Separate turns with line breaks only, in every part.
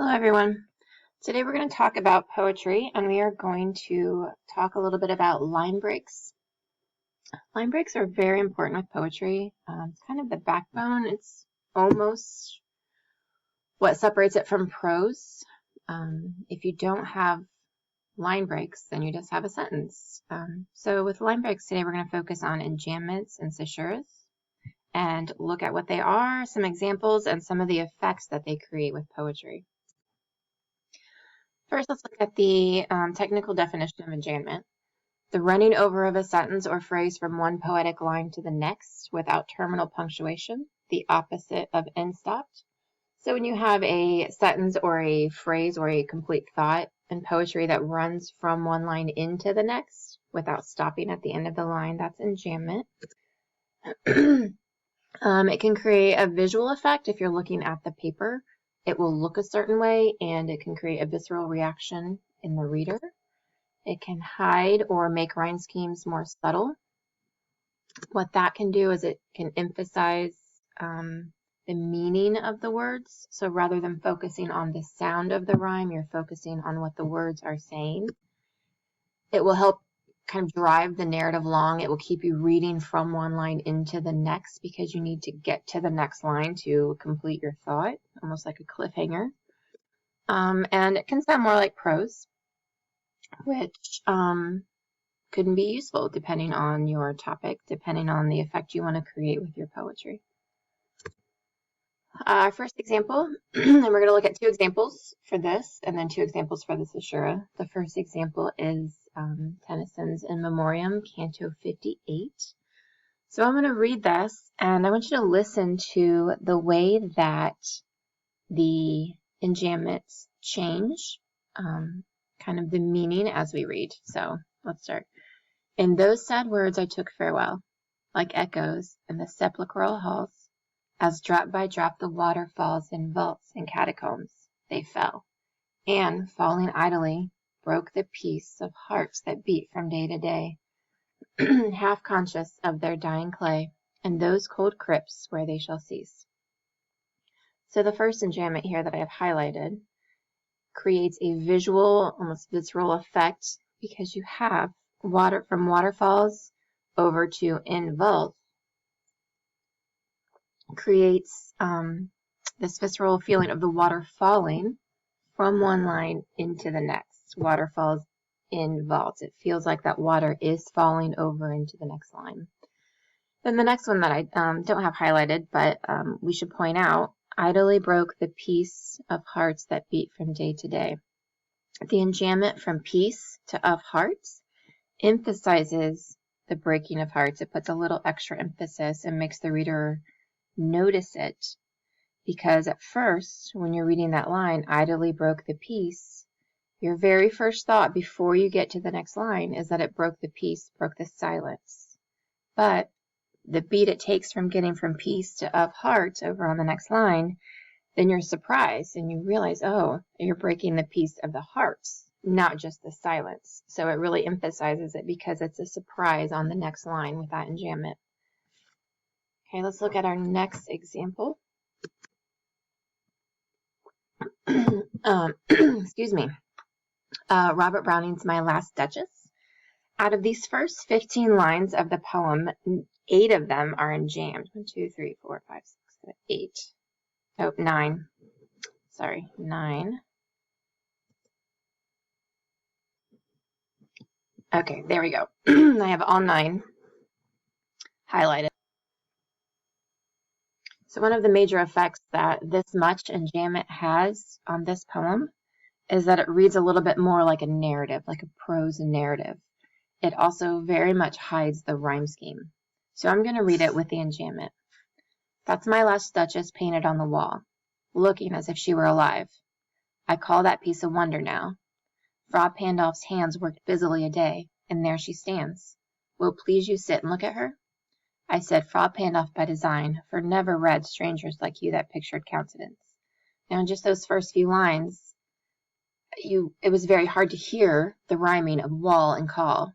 Hello everyone. Today we're going to talk about poetry and we are going to talk a little bit about line breaks. Line breaks are very important with poetry. It's kind of the backbone. It's almost what separates it from prose. If you don't have line breaks, then you just have a sentence. So with line breaks today, we're going to focus on enjambments and caesuras and look at what they are, some examples, and some of the effects that they create with poetry. First, let's look at the technical definition of enjambment. The running over of a sentence or phrase from one poetic line to the next without terminal punctuation, the opposite of end stopped. So when you have a sentence or a phrase or a complete thought in poetry that runs from one line into the next without stopping at the end of the line, that's enjambment. It can create a visual effect if you're looking at the paper. It will look a certain way and it can create a visceral reaction in the reader. It can hide or make rhyme schemes more subtle. What that can do is it can emphasize the meaning of the words. So rather than focusing on the sound of the rhyme, you're focusing on what the words are saying. It will help kind of drive the narrative along. It will keep you reading from one line into the next because you need to get to the next line to complete your thought, almost like a cliffhanger. And it can sound more like prose, which could be useful depending on your topic, depending on the effect you want to create with your poetry. First example, and we're going to look at two examples for this and then two examples for the caesura. The first example is Tennyson's In Memoriam, Canto 58. So I'm going to read this and I want you to listen to the way that the enjambments change, kind of the meaning as we read. So let's start. In those sad words I took farewell, like echoes in the sepulchral halls, as drop by drop the water falls in vaults and catacombs, they fell, and, falling idly, broke the peace of hearts that beat from day to day, half conscious of their dying clay, and those cold crypts where they shall cease. So the first enjambment here that I have highlighted creates a visual, almost visceral effect because you have water from waterfalls over to in vaults creates this visceral feeling of the water falling from one line into the next. Waterfalls in vaults. It feels like that water is falling over into the next line. Then the next one that I don't have highlighted, but we should point out, idly broke the peace of hearts that beat from day to day. The enjambment from peace to of hearts emphasizes the breaking of hearts. It puts a little extra emphasis and makes the reader notice it, because at first when you're reading that line, idly broke the peace, your very first thought before you get to the next line is that it broke the peace, broke the silence. But the beat it takes from getting from peace to of hearts over on the next line, then you're surprised and you realize, oh, you're breaking the peace of the hearts, not just the silence. So it really emphasizes it because it's a surprise on the next line with that enjambment. Okay, let's look at our next example. Excuse me. Robert Browning's My Last Duchess. Out of these first 15 lines of the poem, 8 of them are enjambed. 1, 2, 3, 4, 5, 6, 7, 8. Oh, 9. Sorry, 9. Okay, there we go. I have all 9 highlighted. So one of the major effects that this much enjambment has on this poem is that it reads a little bit more like a narrative, like a prose narrative. It also very much hides the rhyme scheme. So I'm going to read it with the enjambment. That's my last duchess painted on the wall, looking as if she were alive. I call that piece a wonder now. Fra Pandolf's hands worked busily a day, and there she stands. Will please you sit and look at her? I said Fra Pandolf by design, for never read strangers like you that pictured countenance. Now in just those first few lines, it was very hard to hear the rhyming of wall and call,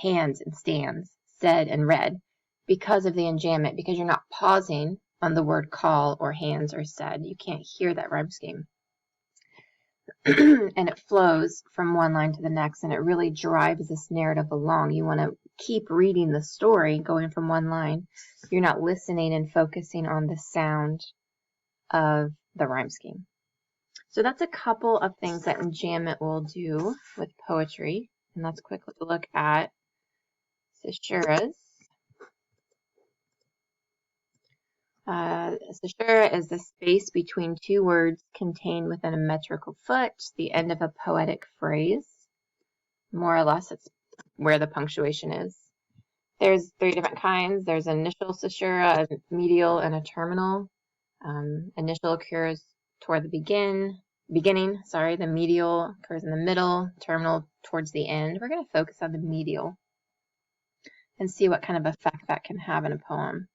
hands and stands, said and read, because of the enjambment, because you're not pausing on the word call or hands or said. You can't hear that rhyme scheme. and it flows from one line to the next, and it really drives this narrative along. You want to keep reading the story going from one line. You're not listening and focusing on the sound of the rhyme scheme. So that's a couple of things that enjambment will do with poetry. And let's quickly look at caesuras. Caesura is the space between two words contained within a metrical foot, the end of a poetic phrase. More or less, it's where the punctuation is. There's 3 different kinds. There's an initial caesura, a medial, and a terminal. Initial occurs toward the beginning. The medial occurs in the middle, terminal towards the end. We're going to focus on the medial and see what kind of effect that can have in a poem.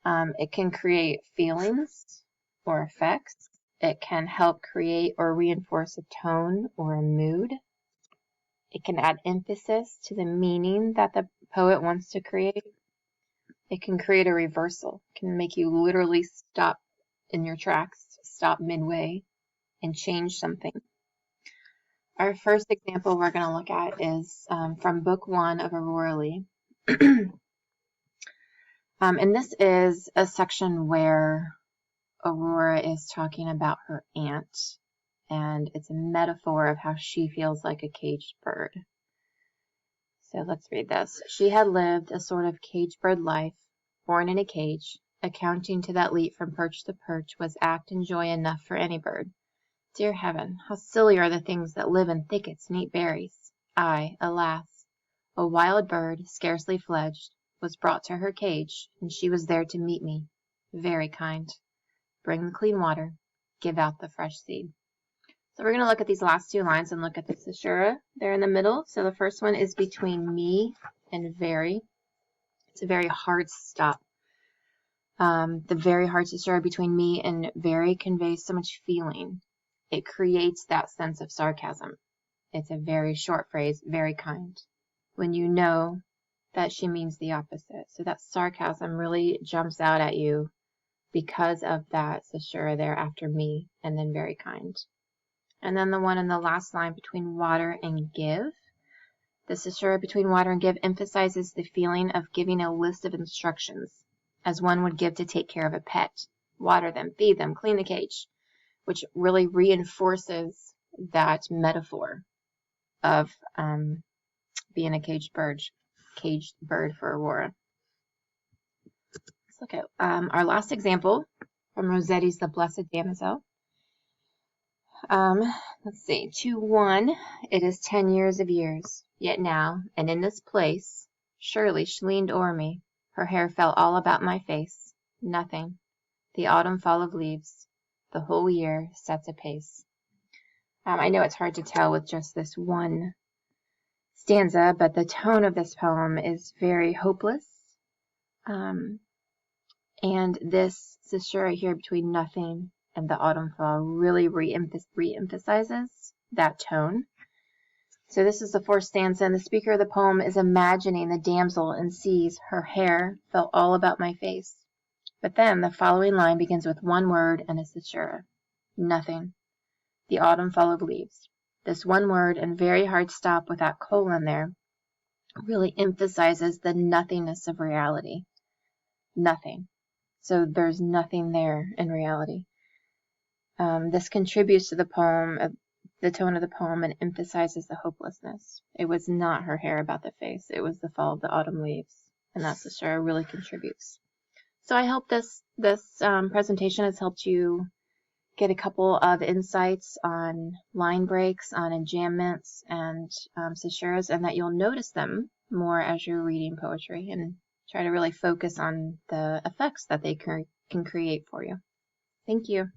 It can create feelings or effects. It can help create or reinforce a tone or a mood. It can add emphasis to the meaning that the poet wants to create. It can create a reversal. It can make you literally stop in your tracks, stop midway, and change something. Our first example we're going to look at is from Book 1 of Aurora Leigh. And this is a section where Aurora is talking about her aunt, and it's a metaphor of how she feels like a caged bird. So let's read this. She had lived a sort of caged bird life, born in a cage. Accounting to that leap from perch to perch was act and joy enough for any bird. Dear heaven, how silly are the things that live in thickets and eat berries. I, alas, a wild bird, scarcely fledged, was brought to her cage, and she was there to meet me. Very kind. Bring the clean water. Give out the fresh seed. So we're going to look at these last 2 lines and look at the caesura there in the middle. So the first one is between me and very. It's a very hard stop. The very hard caesura between me and very conveys so much feeling. It creates that sense of sarcasm. It's a very short phrase, very kind, when you know that she means the opposite. So that sarcasm really jumps out at you because of that caesura there after me and then very kind. And then the one in the last line between water and give. The caesura between water and give emphasizes the feeling of giving a list of instructions, as one would give to take care of a pet. Water them, feed them, clean the cage, which really reinforces that metaphor of being a caged bird for Aurora. Let's look at our last example from Rossetti's The Blessed Damozel. Let's see, 2:1, it is 10 years of years, yet now, and in this place, surely she leaned o'er me, her hair fell all about my face, nothing, the autumn fall of leaves, the whole year sets apace. I know it's hard to tell with just this one stanza, but the tone of this poem is very hopeless, and this caesura here between nothing and the autumn fall really re-emphasizes that tone. So this is the 4th stanza, and the speaker of the poem is imagining the damsel and sees her hair fell all about my face. But then the following line begins with one word and a caesura. Nothing. The autumn fall of leaves. This one word and very hard stop with that colon there really emphasizes the nothingness of reality. Nothing. So there's nothing there in reality. This contributes to the poem, the tone of the poem, and emphasizes the hopelessness. It was not her hair about the face. It was the fall of the autumn leaves. And that caesura really contributes. So I hope this presentation has helped you get a couple of insights on line breaks, on enjambments, and caesuras, and that you'll notice them more as you're reading poetry and try to really focus on the effects that they can create for you. Thank you.